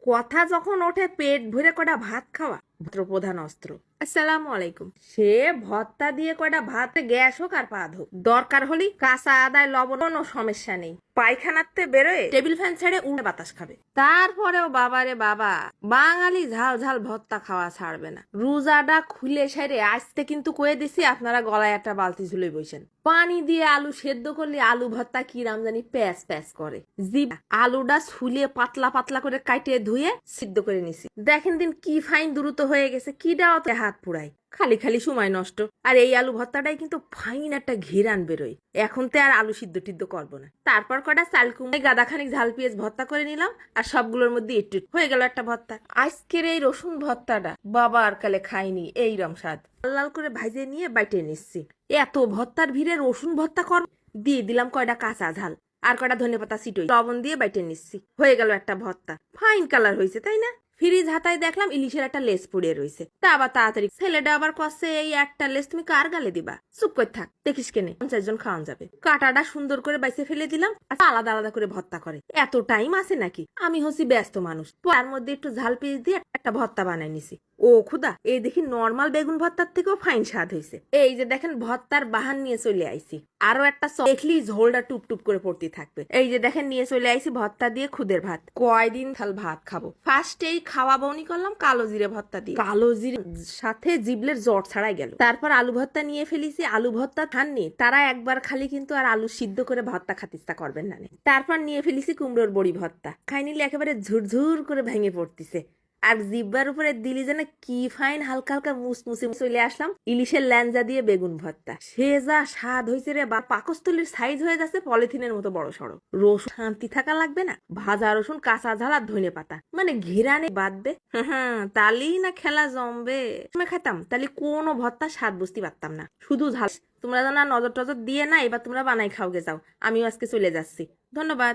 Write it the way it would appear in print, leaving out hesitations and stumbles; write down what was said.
কথা যখন ওঠে পেট ভরে কটা ভাত খাওয়া প্রধান অস্ত্র। আসসালামু আলাইকুম। সে ভর্তা দিয়ে কয়টা ভাত গ্যাস হোক আর পাদ হোক, দরকার হলি কাঁচা আদায় লবণ, কোনো সমস্যা নেই। পায়খানাতে বেরোয় টেবিল ফ্যান ছেড়ে উড়ে বাতাস খাবে। তারপরেও বাবারে বাবা, বাঙালি ঝাল ঝাল ভর্তা খাওয়া ছাড়বে না। রোজাটা খুলে সেরে আসতে কিন্তু কয়ে দিছি আপনারা গলায় একটা বালতি ঝুলে বসেন। পানি দিয়ে আলু সেদ্ধ করলে আলু ভর্তা কি রাম জানি প্যাচ প্যাচ করে। জিব আলুটা ছুলে পাতলা পাতলা করে কাটে ধুয়ে সিদ্ধ করে নিছি। দেখেন দিন কি ফাইন দ্রুত হয়ে গেছে, কি দাও হাত পুরাই, খালি খালি সময় নষ্ট। আর এই আলু ভর্তাটাই কিন্তু ফাইন একটা ঘিরান বেরোয়। এখন তো আর আলু সিদ্ধ টিদ্ধ করবো না। তারপর কটা চাল কুমড়ায় গাদাখানিক ঝাল পেঁয়াজ ভর্তা করে নিলাম, আর সবগুলোর মধ্যে একটু হয়ে গেল একটা ভর্তা। আজকের এই রসুন ভর্তাটা বাবা আর কালে খাইনি এইরম স্বাদ। লাল লাল করে ভাইজে নিয়ে বাইটে নিচ্ছি। এত ভর্তার ভিড়ে রসুন ভর্তা কর দিয়ে দিলাম কয়টা কাঁচা ঝাল আর কয়টা ধনেপাতা সিটোই লবণ দিয়ে বাইটে নিচ্ছি। হয়ে গেল একটা ভর্তা। ফাইন কালার হয়েছে তাই না? ফ্রিজ হাতায় দেখলাম ইলিশের একটা লেস পড়ে রয়েছে। তা আবার তাড়াতাড়ি ছেলেটা আবার কষে, এই একটা লেস তুমি কার গালে দিবা? চুপ করে থাক, দেখিস কেনে 50 জন খাওয়ান যাবে। কাটাটা সুন্দর করে বাইসে ফেলে দিলাম, আলাদা আলাদা করে ভর্তা করে। এত টাইম আছে নাকি? আমি হচ্ছি ব্যস্ত মানুষ, তার মধ্যে একটু ঝাল পেঁয়াজ দিয়ে একটা ভর্তা বানাই নিছি। ও খুদা, এই দেখি নর্মাল বেগুন ভর্তার থেকেও ফাইন স্বাদ হয়েছে। এই যে দেখেন ভর্তার বাহান নিয়ে চলে আইছি। আরো একটা দেখলি ঝোলটা টুপ টুপ করে পড়তে থাকবে। এই যে দেখেন নিয়ে চলে আইছি ভর্তা দিয়ে খুদের ভাত। কয়দিন থাল ভাত খাবো। ফার্স্টেই খাওয়া বউনি করলাম কালো জিরে ভর্তা দিয়ে। কালো জিরে সাথে জিবলের জ্বর ছাড়াই গেল। তারপর আলু ভর্তা নিয়ে ফেলিছি। আলু ভর্তা খাননি তারা একবার খালি কিন্তু আর আলু সিদ্ধ করে ভর্তা খাতিস্তা করবেন না। তারপর নিয়ে ফেলিছি কুমড়োর বড়ি ভর্তা। খাই নিলে একেবারে ঝুরঝুর করে ভেঙে পড়তিছে। আর জিব্বার উপরে দিলি যেন কি ফাইন হালকা হালকা মুসমুসে চলে আসলাম ইলিশের ল্যাঞ্জা দিয়ে বেগুন ভর্তা। সে যা স্বাদ হয়েছে রে বা, পাকস্থলীর সাইজ হয়ে যাচ্ছে পলিথিনের মতো বড় সড়ো। রসুন শান্তি থাকা লাগবে না, ভাজা রসুন কাঁচা ঝাল আর ধনে পাতা, মানে ঘিরানে বাঁধবে। তালি না খেলা জমবে। খাইতাম তাহলে কোনো ভর্তা স্বাদ বুঝতে পারতাম না, শুধু ঝাল। তোমরা জানা নজর টজর দিয়ে না, এবার তোমরা বানাই খাওগে যাও। আমিও আজকে চলে যাচ্ছি। ধন্যবাদ।